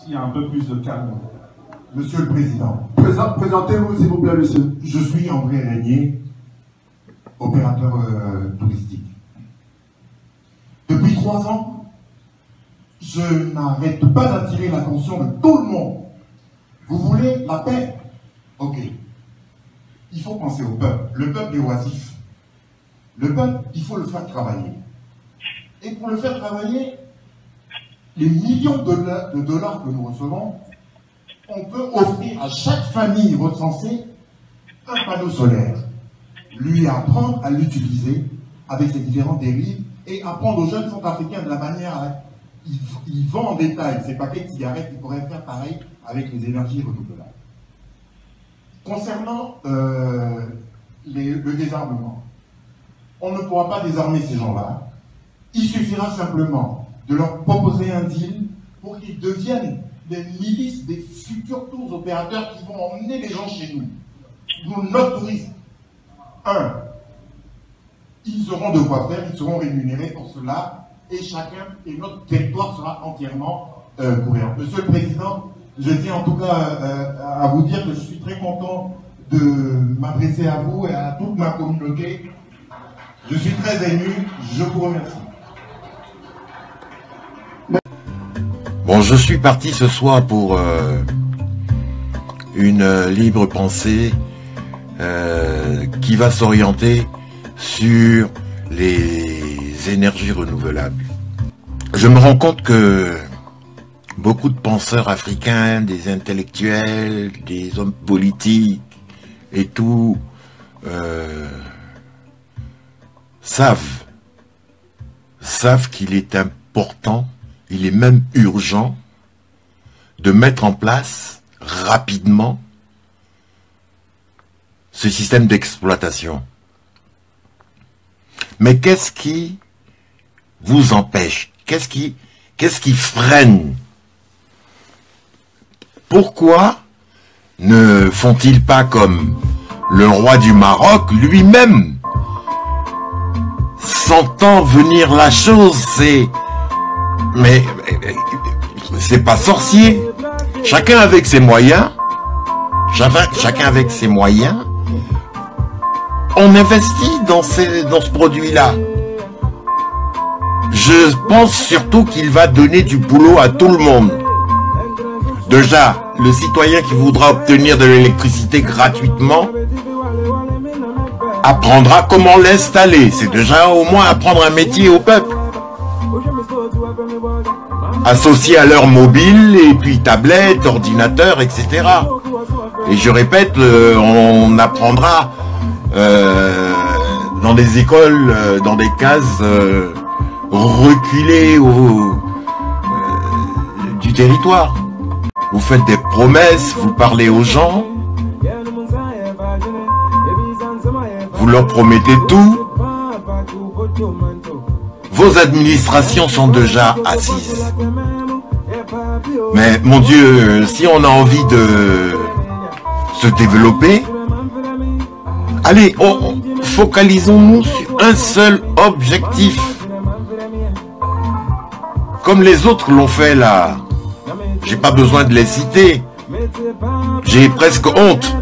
s'il y a un peu plus de calme. Monsieur le Président. Présentez-vous, s'il vous plaît, monsieur. Je suis André Régnier, opérateur touristique. Depuis 3 ans, je n'arrête pas d'attirer l'attention de tout le monde. Vous voulez la paix? Ok. Il faut penser au peuple. Le peuple est oisif. Le peuple, il faut le faire travailler. Et pour le faire travailler, les millions de dollars que nous recevons, on peut offrir à chaque famille recensée un panneau solaire, lui apprendre à l'utiliser avec ses différentes dérives et apprendre aux jeunes centrafricains de la manière à... Ils vendent en détail ces paquets de cigarettes qui pourraient faire pareil avec les énergies renouvelables. Concernant le désarmement, on ne pourra pas désarmer ces gens-là. Il suffira simplement de leur proposer un deal pour qu'ils deviennent des milices, des futurs tours opérateurs qui vont emmener les gens chez nous. Notre tourisme. Ils auront de quoi faire, ils seront rémunérés pour cela, et chacun, et notre territoire sera entièrement couvert. Monsieur le Président, je tiens en tout cas à vous dire que je suis très content de m'adresser à vous et à toute ma communauté. Je suis très ému, je vous remercie. Bon, je suis parti ce soir pour une libre pensée qui va s'orienter sur les énergies renouvelables. Je me rends compte que beaucoup de penseurs africains, des intellectuels, des hommes politiques et tout, savent qu'il est important, il est même urgent de mettre en place rapidement ce système d'exploitation. Mais qu'est-ce qui vous empêche? Qu'est-ce qui freine? Pourquoi ne font-ils pas comme le roi du Maroc lui-même? Sentant venir la chose, mais c'est pas sorcier. Chacun avec ses moyens, on investit dans ce produit-là. Je pense surtout qu'il va donner du boulot à tout le monde. Déjà, le citoyen qui voudra obtenir de l'électricité gratuitement apprendra comment l'installer. C'est déjà au moins apprendre un métier au peuple. Associé à leur mobile, et puis tablette, ordinateur, etc. Et je répète, on apprendra dans des écoles, dans des cases reculées du territoire. Vous faites des promesses, vous parlez aux gens, vous leur promettez tout. Vos administrations sont déjà assises. Mais mon Dieu, si on a envie de se développer, allez, focalisons-nous sur un seul objectif. Comme les autres l'ont fait là. J'ai pas besoin de les citer. J'ai presque honte.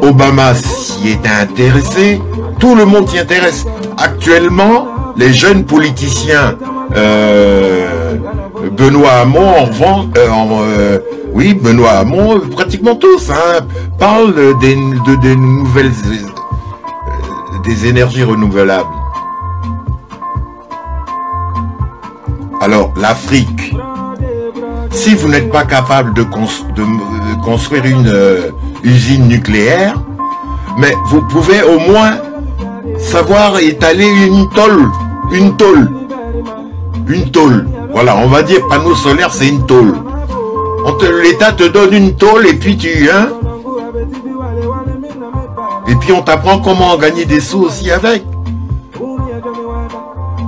Obama s'y est intéressé. Tout le monde s'y intéresse. Actuellement, les jeunes politiciens, Benoît Hamon, Benoît Hamon, pratiquement tous, parlent des nouvelles, des énergies renouvelables. Alors, l'Afrique, si vous n'êtes pas capable de construire une usine nucléaire, mais vous pouvez au moins savoir étaler une tôle. Voilà, on va dire panneau solaire, c'est une tôle. L'État te donne une tôle et puis et puis on t'apprend comment gagner des sous aussi avec.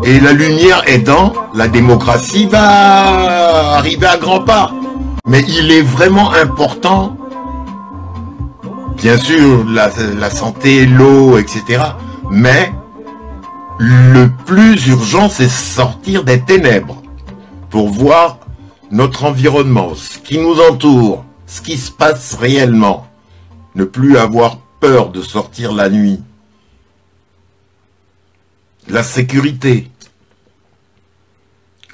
Et la lumière aidant, la démocratie va arriver à grands pas. Mais il est vraiment important, bien sûr, la santé, l'eau, etc. Mais le plus urgent, c'est sortir des ténèbres pour voir notre environnement, ce qui nous entoure, ce qui se passe réellement. Ne plus avoir peur de sortir la nuit. La sécurité.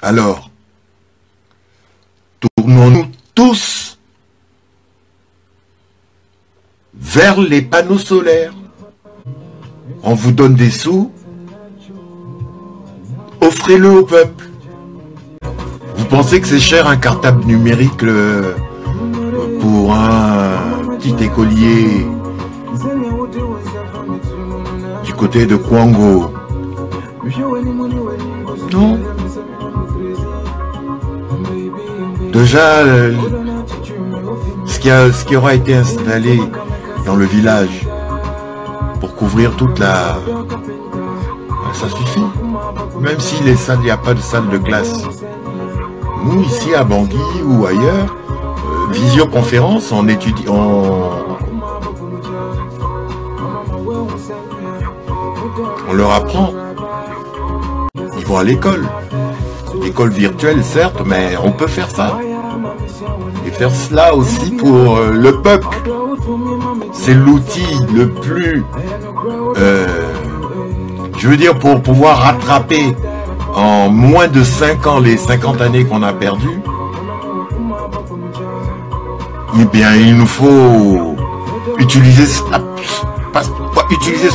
Alors, tournons-nous tous vers les panneaux solaires. On vous donne des sous, offrez-le au peuple. Vous pensez que c'est cher un cartable numérique pour un petit écolier du côté de Kwango? Non. Déjà, ce qui aura été installé dans le village pour couvrir toute la... Ça suffit. Même si les salles, il n'y a pas de salle de classe. Nous, ici à Bangui ou ailleurs, visioconférence, on étudie... On leur apprend. Ils vont à l'école. L'école virtuelle, certes, mais on peut faire ça. Et faire cela aussi pour le peuple. C'est l'outil le plus... je veux dire, pour pouvoir rattraper en moins de 5 ans les 50 années qu'on a perdues, eh bien, il nous faut utiliser ce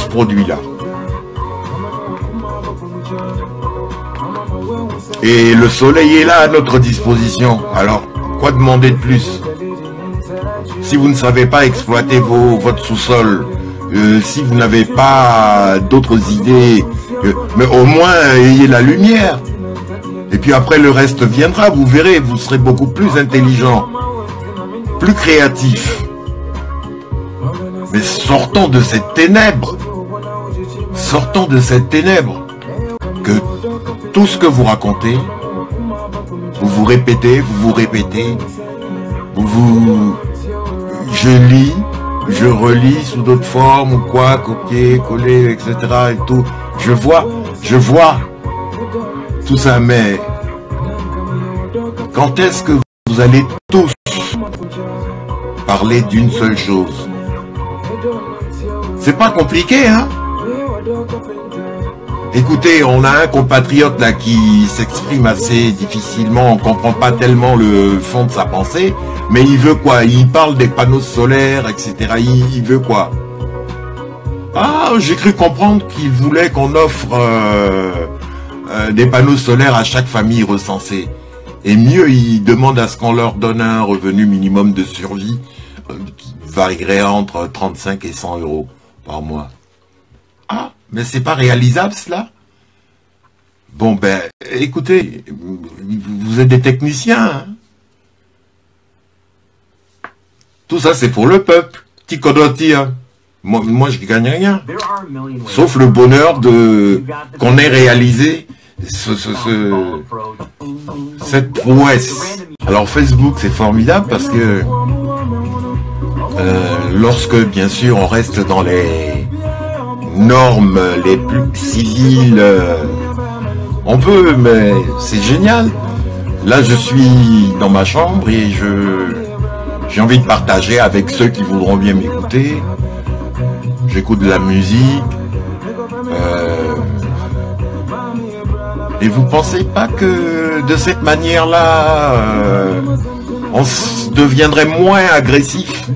produit-là. Et le soleil est là à notre disposition. Alors, quoi demander de plus? Si vous ne savez pas exploiter votre sous-sol, si vous n'avez pas d'autres idées, mais au moins ayez la lumière. Et puis après le reste viendra, vous verrez, vous serez beaucoup plus intelligent, plus créatif. Mais sortons de cette ténèbre. Sortons de cette ténèbre. Que tout ce que vous racontez, vous répétez, je lis, je relis sous d'autres formes ou quoi, copier, coller, etc. et tout. Je vois tout ça, mais quand est-ce que vous allez tous parler d'une seule chose? C'est pas compliqué, hein? Écoutez, on a un compatriote là qui s'exprime assez difficilement, on comprend pas tellement le fond de sa pensée, mais il veut quoi? Il parle des panneaux solaires, etc. Il veut quoi? Ah, j'ai cru comprendre qu'il voulait qu'on offre des panneaux solaires à chaque famille recensée. Et mieux, il demande à ce qu'on leur donne un revenu minimum de survie qui varierait entre 35 et 100 euros par mois. Ah, mais c'est pas réalisable cela? Bon ben, écoutez, vous êtes des techniciens, hein? Tout ça c'est pour le peuple. Tikodoti, hein? Moi je gagne rien. Sauf le bonheur de qu'on ait réalisé cette prouesse. Alors Facebook c'est formidable parce que lorsque bien sûr on reste dans les normes les plus civiles, on peut, mais c'est génial. Là je suis dans ma chambre et j'ai envie de partager avec ceux qui voudront bien m'écouter. J'écoute de la musique. Et vous pensez pas que de cette manière-là, on deviendrait moins agressif?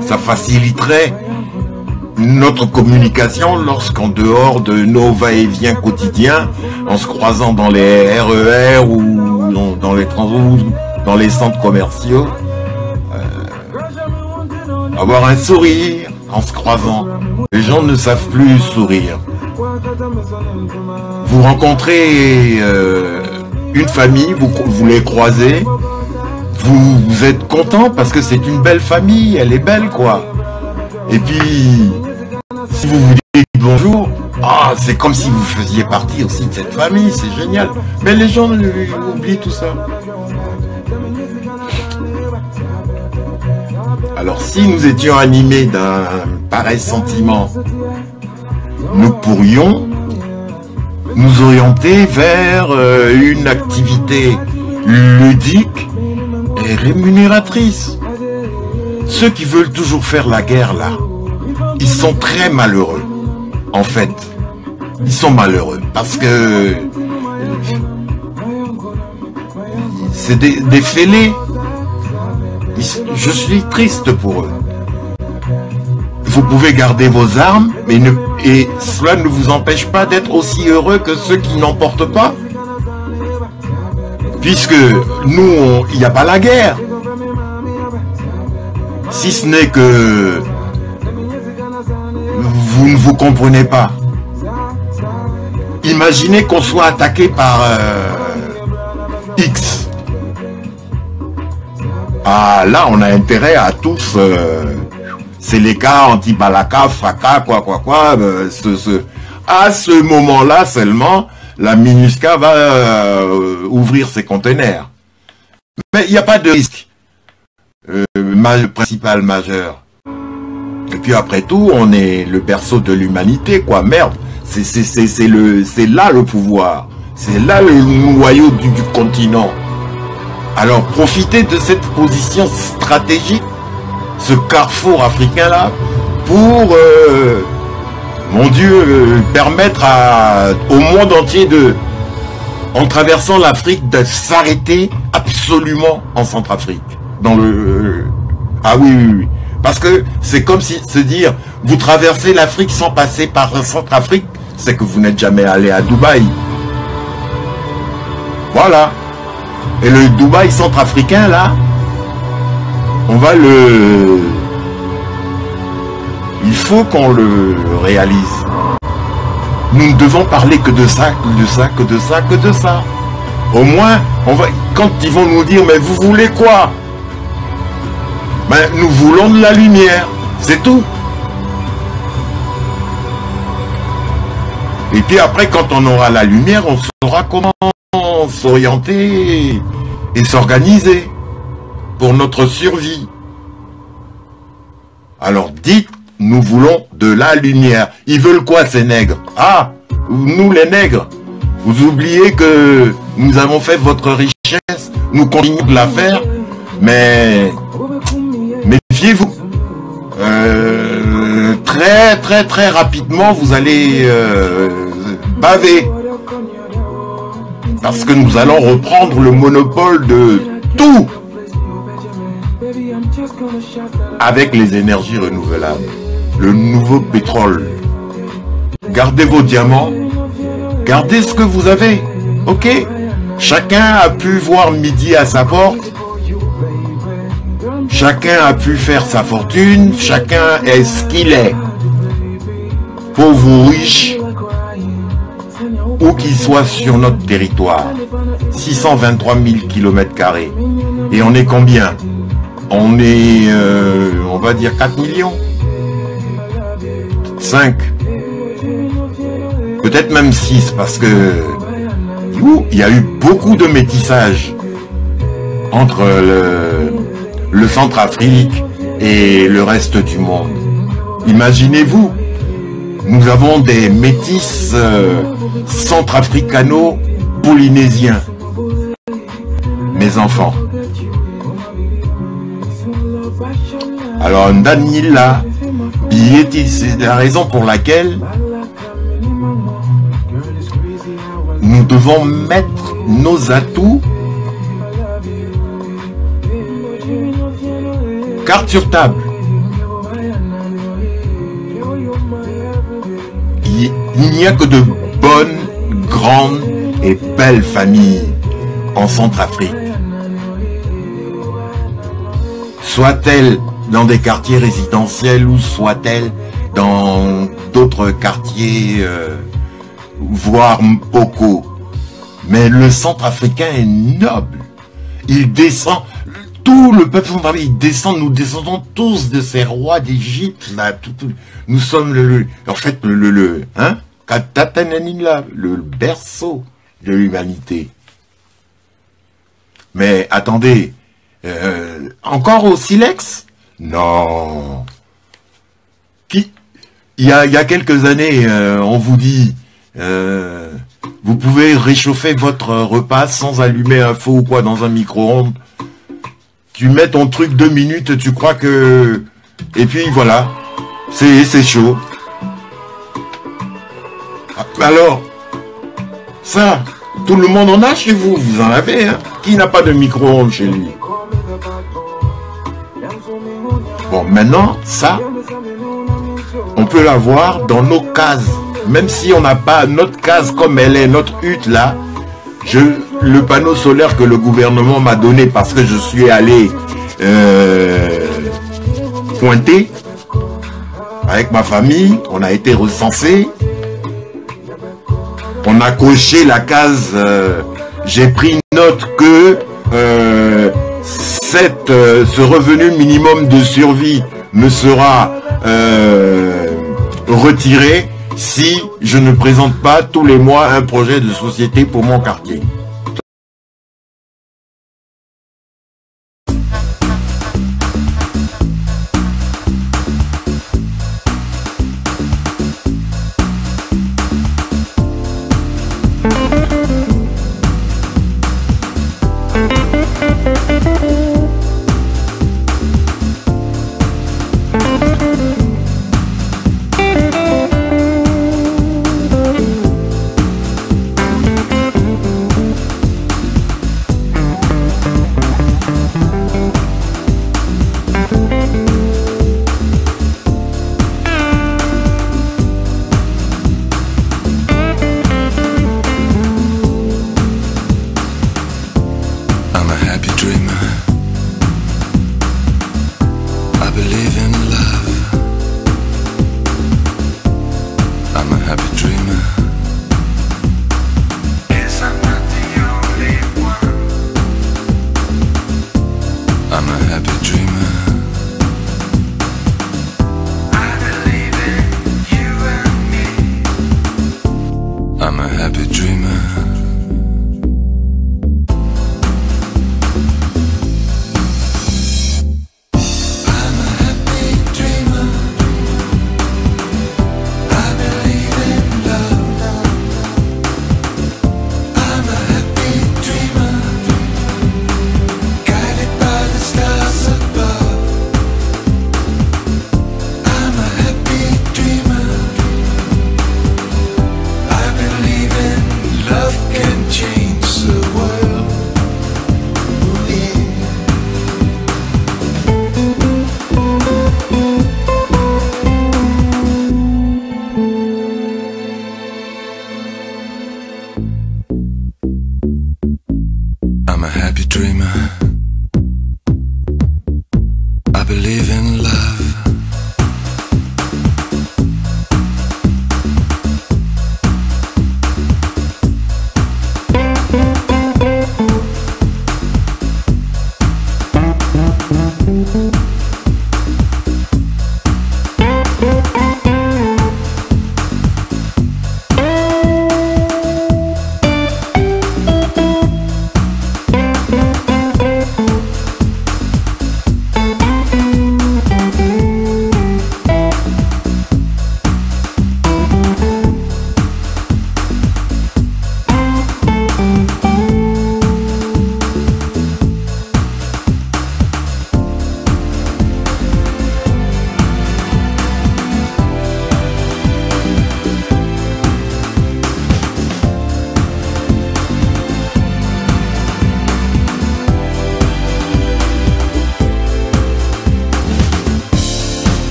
Ça faciliterait notre communication lorsqu'en dehors de nos va-et-vient quotidiens, en se croisant dans les RER ou dans les transports, dans les centres commerciaux, avoir un sourire en se croisant. Les gens ne savent plus sourire. Vous rencontrez une famille, vous les croisez, vous êtes content parce que c'est une belle famille, elle est belle quoi. Et puis, si vous vous dites bonjour, ah, c'est comme si vous faisiez partie aussi de cette famille, c'est génial. Mais les gens oublient tout ça. Alors si nous étions animés d'un pareil sentiment, nous pourrions nous orienter vers une activité ludique et rémunératrice. Ceux qui veulent toujours faire la guerre, là, ils sont très malheureux. En fait, ils sont malheureux parce que c'est des fêlés. Je suis triste pour eux. Vous pouvez garder vos armes, et cela ne vous empêche pas d'être aussi heureux que ceux qui n'en portent pas. Puisque nous, il n'y a pas la guerre. Si ce n'est que vous ne vous comprenez pas. Imaginez qu'on soit attaqué par X. Ah, là, on a intérêt à tous... c'est les cas anti-balaka, fracas, quoi. À ce moment-là seulement, la MINUSCA va ouvrir ses conteneurs. Mais il n'y a pas de risque principal majeur. Et puis après tout, on est le berceau de l'humanité, quoi. Merde, c'est là le pouvoir. C'est là le noyau du continent. Alors profitez de cette position stratégique, ce carrefour africain-là, pour, mon Dieu, permettre au monde entier en traversant l'Afrique, de s'arrêter absolument en Centrafrique. Ah oui. Parce que c'est comme si se dire, vous traversez l'Afrique sans passer par Centrafrique, c'est que vous n'êtes jamais allé à Dubaï. Voilà. Et le Dubaï centrafricain, là, il faut qu'on le réalise. Nous ne devons parler que de ça. Au moins, quand ils vont nous dire, mais vous voulez quoi? Ben, nous voulons de la lumière, c'est tout. Et puis après, quand on aura la lumière, on saura comment s'orienter et s'organiser pour notre survie. Alors dites, nous voulons de la lumière. Ils veulent quoi, ces nègres? Ah, nous les nègres, vous oubliez que nous avons fait votre richesse, nous continuons de la faire, mais méfiez-vous. Très rapidement, vous allez baver. Parce que nous allons reprendre le monopole de tout avec les énergies renouvelables, le nouveau pétrole. Gardez vos diamants, gardez ce que vous avez, ok? Chacun a pu voir midi à sa porte, chacun a pu faire sa fortune, chacun est ce qu'il est, pauvre ou riche, où qu'il soit sur notre territoire. 623 000 km². Et on est combien? On est, on va dire 4 millions. 5. Peut-être même 6, parce que il y a eu beaucoup de métissage entre le Centrafrique et le reste du monde. Imaginez-vous, nous avons des métis centrafricano-polynésiens. Mes enfants. Alors, Danila, c'est la raison pour laquelle nous devons mettre nos atouts carte sur table. Il n'y a que de bonnes, grandes et belles familles en Centrafrique. Soit-elles dans des quartiers résidentiels ou soit-elles dans d'autres quartiers, voire Mpoko. Mais le Centrafricain est noble. Il descend, tout le peuple centrafricain, il descend, nous descendons tous de ces rois d'Égypte. Nous sommes le berceau de l'humanité. Mais attendez, encore au silex? Non. Il y a quelques années, on vous dit, Vous pouvez réchauffer votre repas sans allumer un feu ou quoi dans un micro-ondes. Tu mets ton truc 2 minutes, tu crois que... Et puis voilà, c'est chaud. Alors, ça, tout le monde en a chez vous, vous en avez, hein? Qui n'a pas de micro-ondes chez lui? Bon, maintenant, ça, on peut l'avoir dans nos cases. Même si on n'a pas notre case comme elle est, notre hutte là, le panneau solaire que le gouvernement m'a donné parce que je suis allé pointer avec ma famille, on a été recensé, on a coché la case, j'ai pris note que ce revenu minimum de survie me sera retiré si je ne présente pas tous les mois un projet de société pour mon quartier. I'm a happy dreamer.